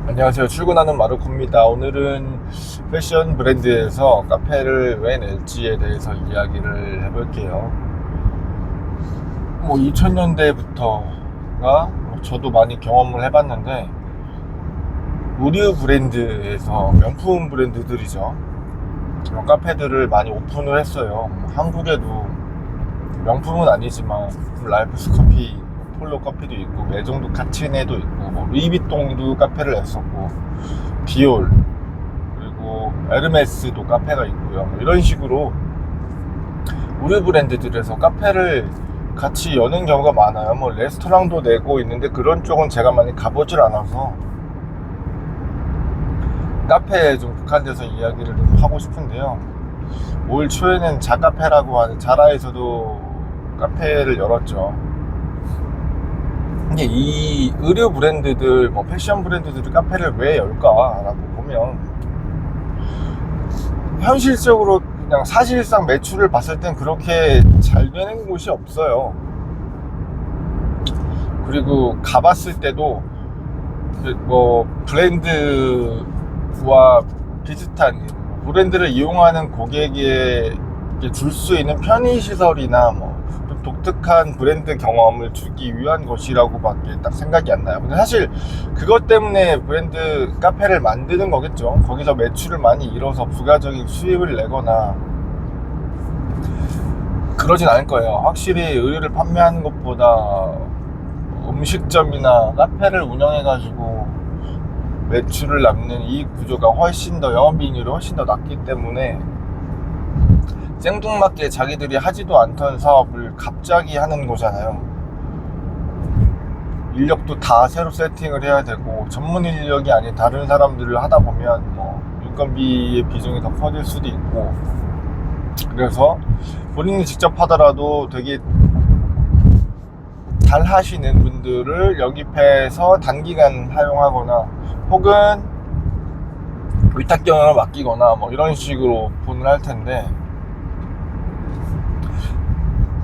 안녕하세요. 출근하는 마르코입니다. 오늘은 패션 브랜드에서 카페를 왜 낼지에 대해서 이야기를 해볼게요. 2000년대부터가 저도 많이 경험을 해봤는데, 의류 브랜드에서 명품 브랜드들이죠. 그런 카페들을 많이 오픈을 했어요. 한국에도 명품은 아니지만 라이프스 커피, 폴로 커피도 있고, 매종도 카츠네도 있고, 루이비통도 카페를 냈었고, 디올, 그리고 에르메스도 카페가 있고요. 이런 식으로 우리 브랜드들에서 카페를 같이 여는 경우가 많아요. 레스토랑도 내고 있는데 그런 쪽은 제가 많이 가보질 않아서 카페에 좀 국한돼서 이야기를 좀 하고 싶은데요. 올 초에는 자카페라고 하는 자라에서도 카페를 열었죠. 근데 이 의류 브랜드들, 패션 브랜드들이 카페를 왜 열까라고 보면, 현실적으로 그냥 사실상 매출을 봤을 땐 그렇게 잘 되는 곳이 없어요. 그리고 가봤을 때도 브랜드와 비슷한 브랜드를 이용하는 고객에게 줄 수 있는 편의시설이나 좀 독특한 브랜드 경험을 주기 위한 것이라고밖에 딱 생각이 안 나요. 근데 사실 그것 때문에 브랜드 카페를 만드는 거겠죠. 거기서 매출을 많이 잃어서 부가적인 수입을 내거나 그러진 않을 거예요. 확실히 의류를 판매하는 것보다 음식점이나 카페를 운영해가지고 매출을 남는 이익 구조가 훨씬 더, 영업이익률이 훨씬 더 낮기 때문에 생뚱맞게 자기들이 하지도 않던 사업을 갑자기 하는 거잖아요. 인력도 다 새로 세팅을 해야 되고, 전문 인력이 아닌 다른 사람들을 하다 보면 인건비의 비중이 더 커질 수도 있고, 그래서 본인이 직접 하더라도 되게 잘 하시는 분들을 영입해서 단기간 사용하거나, 혹은 위탁 경영을 맡기거나 이런 식으로 오픈을 할 텐데,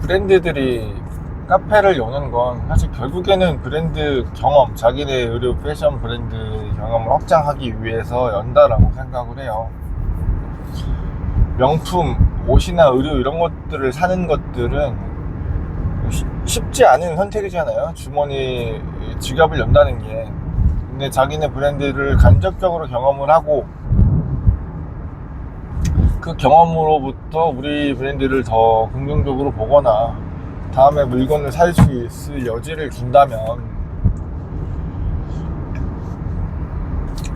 브랜드들이 카페를 여는 건 사실 결국에는 브랜드 경험, 자기네 의류 패션 브랜드 경험을 확장하기 위해서 연다라고 생각을 해요. 명품, 옷이나 의류 이런 것들을 사는 것들은 쉽지 않은 선택이잖아요. 주머니, 지갑을 연다는 게. 근데 자기네 브랜드를 간접적으로 경험을 하고, 그 경험으로부터 우리 브랜드를 더 긍정적으로 보거나 다음에 물건을 살 수 있을 여지를 준다면,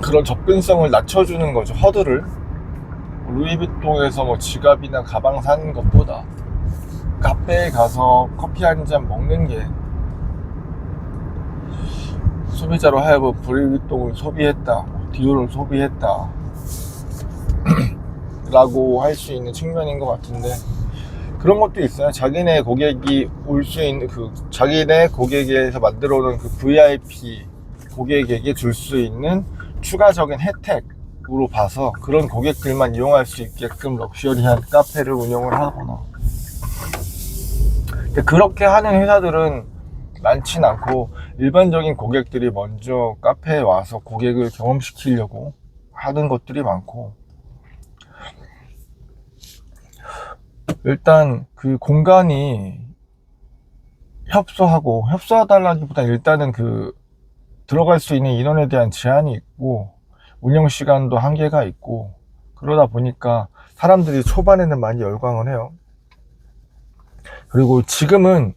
그런 접근성을 낮춰주는 거죠. 허들을. 루이비통에서 지갑이나 가방 사는 것보다 카페에 가서 커피 한 잔 먹는 게 소비자로 하여금 루이비통을 소비했다, 디올을 소비했다 라고 할 수 있는 측면인 것 같은데, 그런 것도 있어요. 자기네 고객이 올 수 있는, 자기네 고객에서 만들어 놓은 VIP 고객에게 줄 수 있는 추가적인 혜택으로 봐서 그런 고객들만 이용할 수 있게끔 럭셔리한 카페를 운영을 하거나. 근데 그렇게 하는 회사들은 많진 않고, 일반적인 고객들이 먼저 카페에 와서 고객을 경험시키려고 하는 것들이 많고, 일단 그 공간이 협소하다라기보다 일단은 들어갈 수 있는 인원에 대한 제한이 있고, 운영 시간도 한계가 있고, 그러다 보니까 사람들이 초반에는 많이 열광을 해요. 그리고 지금은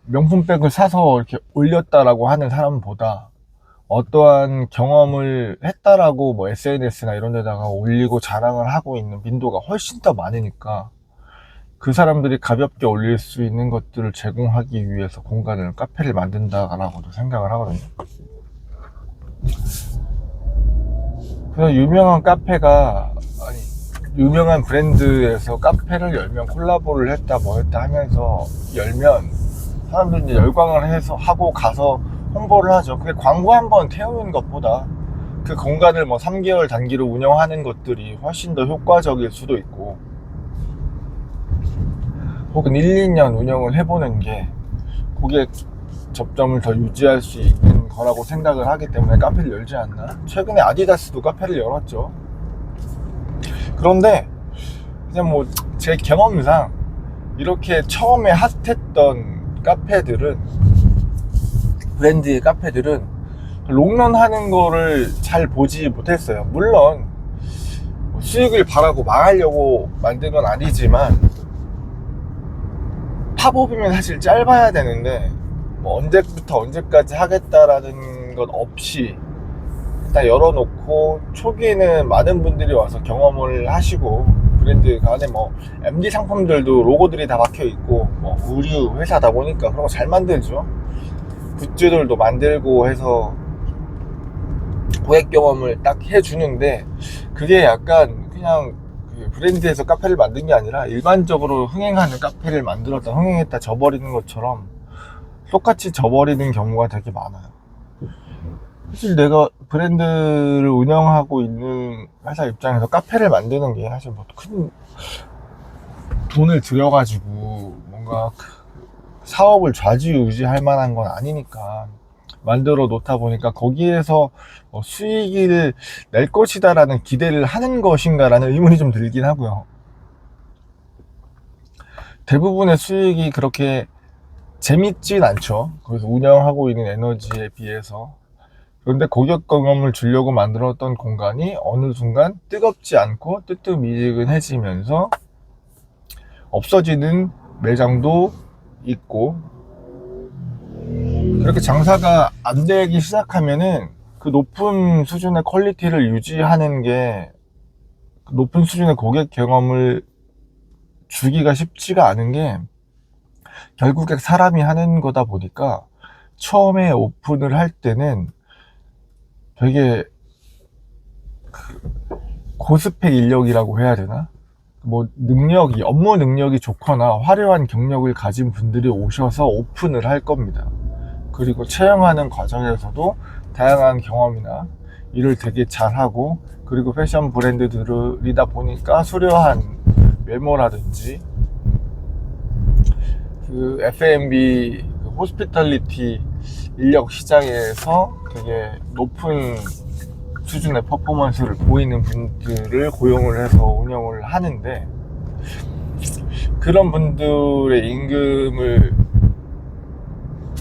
명품백을 사서 이렇게 올렸다라고 하는 사람보다 어떠한 경험을 했다라고 SNS나 이런 데다가 올리고 자랑을 하고 있는 빈도가 훨씬 더 많으니까, 그 사람들이 가볍게 올릴 수 있는 것들을 제공하기 위해서 카페를 만든다라고도 생각을 하거든요. 그래서 유명한 브랜드에서 카페를 열면, 콜라보를 했다 했다 하면서 열면 사람들이 이제 열광을 하고 가서 홍보를 하죠. 그게 광고 한번 태우는 것보다 그 공간을 3개월 단기로 운영하는 것들이 훨씬 더 효과적일 수도 있고, 혹은 1, 2년 운영을 해보는 게 고객 접점을 더 유지할 수 있는 거라고 생각을 하기 때문에 카페를 열지 않나. 최근에 아디다스도 카페를 열었죠. 그런데 그냥 뭐 제 경험상 이렇게 처음에 핫했던 카페들은, 브랜드의 카페들은 롱런 하는 거를 잘 보지 못했어요. 물론 수익을 바라고 망하려고 만든 건 아니지만, 팝업이면 사실 짧아야 되는데 뭐 언제부터 언제까지 하겠다라는 것 없이 일단 열어놓고, 초기에는 많은 분들이 와서 경험을 하시고, 브랜드 안에 뭐 MD 상품들도 로고들이 다 박혀있고, 뭐 의류 회사다 보니까 그런 거 잘 만들죠. 굿즈들도 만들고 해서 고객 경험을 딱 해주는데, 그게 약간 그냥 그 브랜드에서 카페를 만든 게 아니라 일반적으로 흥행하는 카페를 만들었다 흥행했다 져버리는 것처럼 똑같이 져버리는 경우가 되게 많아요. 사실 내가 브랜드를 운영하고 있는 회사 입장에서 카페를 만드는 게 사실 뭐 큰 돈을 들여가지고 뭔가 사업을 좌지우지할 만한 건 아니니까 만들어 놓다 보니까, 거기에서 수익을 낼 것이다 라는 기대를 하는 것인가 라는 의문이 좀 들긴 하고요. 대부분의 수익이 그렇게 재밌진 않죠. 그래서 운영하고 있는 에너지에 비해서. 그런데 고객 경험을 주려고 만들었던 공간이 어느 순간 뜨겁지 않고 뜨뜻미지근해지면서 없어지는 매장도 있고, 그렇게 장사가 안 되기 시작하면은 그 높은 수준의 퀄리티를 유지하는 게, 그 높은 수준의 고객 경험을 주기가 쉽지가 않은 게, 결국에 사람이 하는 거다 보니까 처음에 오픈을 할 때는 되게 고스펙 인력이라고 해야 되나? 뭐 능력이, 업무 능력이 좋거나 화려한 경력을 가진 분들이 오셔서 오픈을 할 겁니다. 그리고 채용하는 과정에서도 다양한 경험이나 일을 되게 잘하고, 그리고 패션 브랜드들이다 보니까 수려한 외모라든지 그 F&B, 그 호스피탈리티 인력 시장에서 되게 높은 수준의 퍼포먼스를 보이는 분들을 고용을 해서 운영을 하는데, 그런 분들의 임금을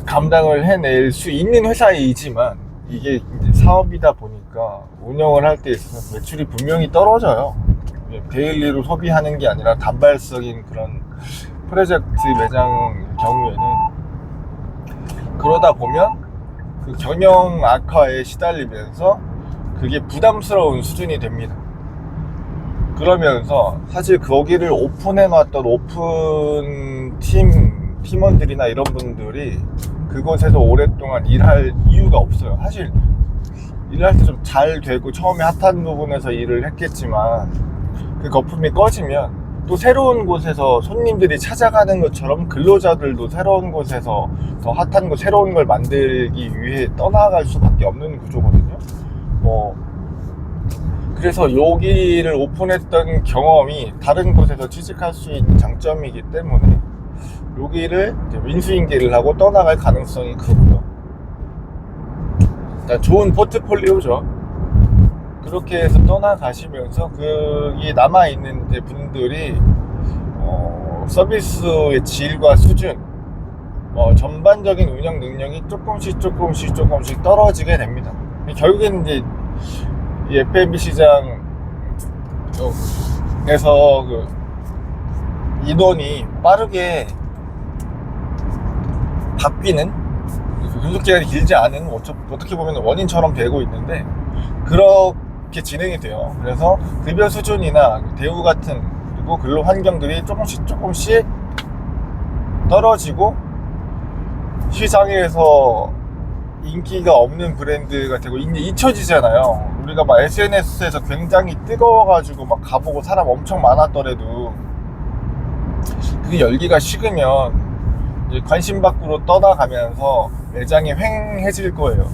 감당을 해낼 수 있는 회사이지만, 이게 이제 사업이다 보니까 운영을 할 때 있어서 매출이 분명히 떨어져요. 데일리로 소비하는 게 아니라 단발적인 그런 프로젝트 매장 경우에는, 그러다 보면 그 경영 악화에 시달리면서 그게 부담스러운 수준이 됩니다. 그러면서 사실 거기를 오픈해 놨던 오픈 팀원들이나 이런 분들이 그곳에서 오랫동안 일할 이유가 없어요. 사실 일할 때 좀 잘 되고 처음에 핫한 부분에서 일을 했겠지만, 그 거품이 꺼지면 또 새로운 곳에서 손님들이 찾아가는 것처럼 근로자들도 새로운 곳에서 더 핫한 거, 새로운 걸 만들기 위해 떠나갈 수밖에 없는 구조거든요. 그래서 여기를 오픈했던 경험이 다른 곳에서 취직할 수 있는 장점이기 때문에 여기를 이제 인수인계를 하고 떠나갈 가능성이 크고요. 일단 좋은 포트폴리오죠. 그렇게 해서 떠나가시면서 거기 남아있는 이제 분들이 서비스의 질과 수준, 전반적인 운영 능력이 조금씩 떨어지게 됩니다. 결국에는 이제 이 F&B 시장에서 그 인원이 빠르게 바뀌는, 근속 기간이 길지 않은, 어떻게 보면 원인처럼 되고 있는데 그렇게 진행이 돼요. 그래서 급여 수준이나 대우 같은, 그리고 근로 환경들이 조금씩 떨어지고 시장에서 인기가 없는 브랜드가 되고 이제 잊혀지잖아요. 우리가 막 SNS에서 굉장히 뜨거워가지고 막 가보고 사람 엄청 많았더라도 그게 열기가 식으면 이제 관심 밖으로 떠나가면서 매장이 휑해질 거예요.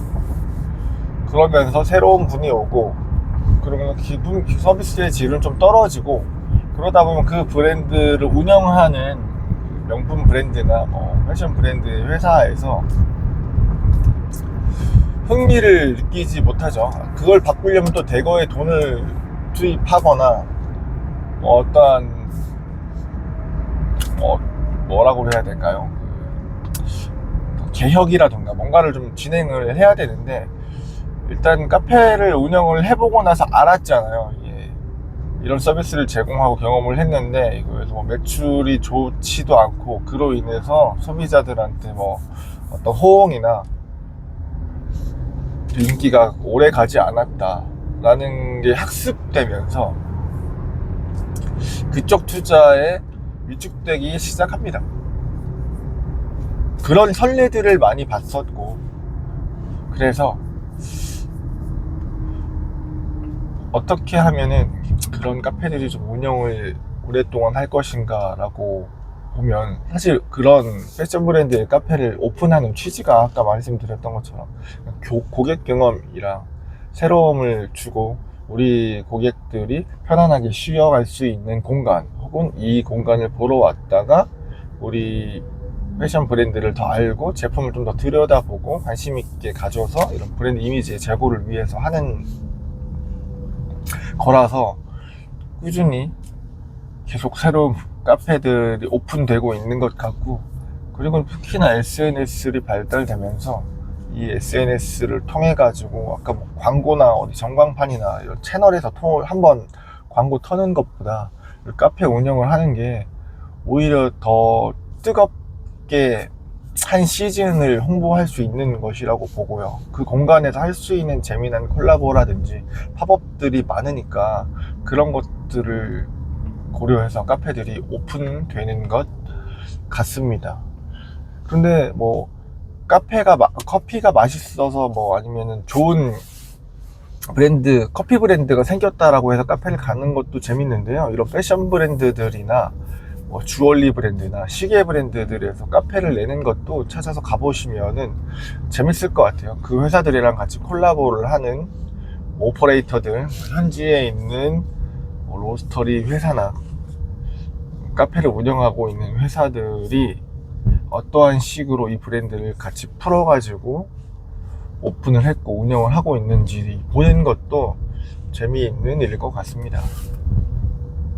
그러면서 새로운 분이 오고, 그러면 서비스의 질은 좀 떨어지고, 그러다 보면 그 브랜드를 운영하는 명품 브랜드나 뭐 패션 브랜드 회사에서 흥미를 느끼지 못하죠. 그걸 바꾸려면 또 대거의 돈을 투입하거나 어떠한 뭐라고 해야 될까요? 개혁이라던가 뭔가를 좀 진행을 해야 되는데, 일단 카페를 운영을 해보고 나서 알았잖아요. 이런 서비스를 제공하고 경험을 했는데 이거에서 뭐 매출이 좋지도 않고, 그로 인해서 소비자들한테 뭐 어떤 호응이나 인기가 오래 가지 않았다라는 게 학습되면서 그쪽 투자에 위축되기 시작합니다. 그런 선례들을 많이 봤었고, 그래서 어떻게 하면은 그런 카페들이 좀 운영을 오랫동안 할 것인가 라고 보면, 사실 그런 패션 브랜드의 카페를 오픈하는 취지가 아까 말씀드렸던 것처럼 고객 경험이랑 새로움을 주고 우리 고객들이 편안하게 쉬어갈 수 있는 공간, 혹은 이 공간을 보러 왔다가 우리 패션 브랜드를 더 알고 제품을 좀 더 들여다보고 관심 있게 가져서 이런 브랜드 이미지의 제고를 위해서 하는 거라서, 꾸준히 계속 새로운 카페들이 오픈되고 있는 것 같고, 그리고 특히나 SNS를 발달되면서 이 SNS를 통해 가지고 아까 뭐 광고나 어디 전광판이나 이런 채널에서 한번 광고 터는 것보다 카페 운영을 하는 게 오히려 더 뜨겁게 한 시즌을 홍보할 수 있는 것이라고 보고요. 그 공간에서 할 수 있는 재미난 콜라보라든지 팝업들이 많으니까 그런 것들을 고려해서 카페들이 오픈되는 것 같습니다. 그런데 뭐 커피가 맛있어서 뭐 아니면은 좋은 브랜드, 커피 브랜드가 생겼다라고 해서 카페를 가는 것도 재밌는데요. 이런 패션 브랜드들이나 뭐 주얼리 브랜드나 시계 브랜드들에서 카페를 내는 것도 찾아서 가보시면은 재밌을 것 같아요. 그 회사들이랑 같이 콜라보를 하는 오퍼레이터들, 현지에 있는 뭐 로스터리 회사나 카페를 운영하고 있는 회사들이 어떠한 식으로 이 브랜드를 같이 풀어가지고 오픈을 했고 운영을 하고 있는지 보는 것도 재미있는 일일 것 같습니다.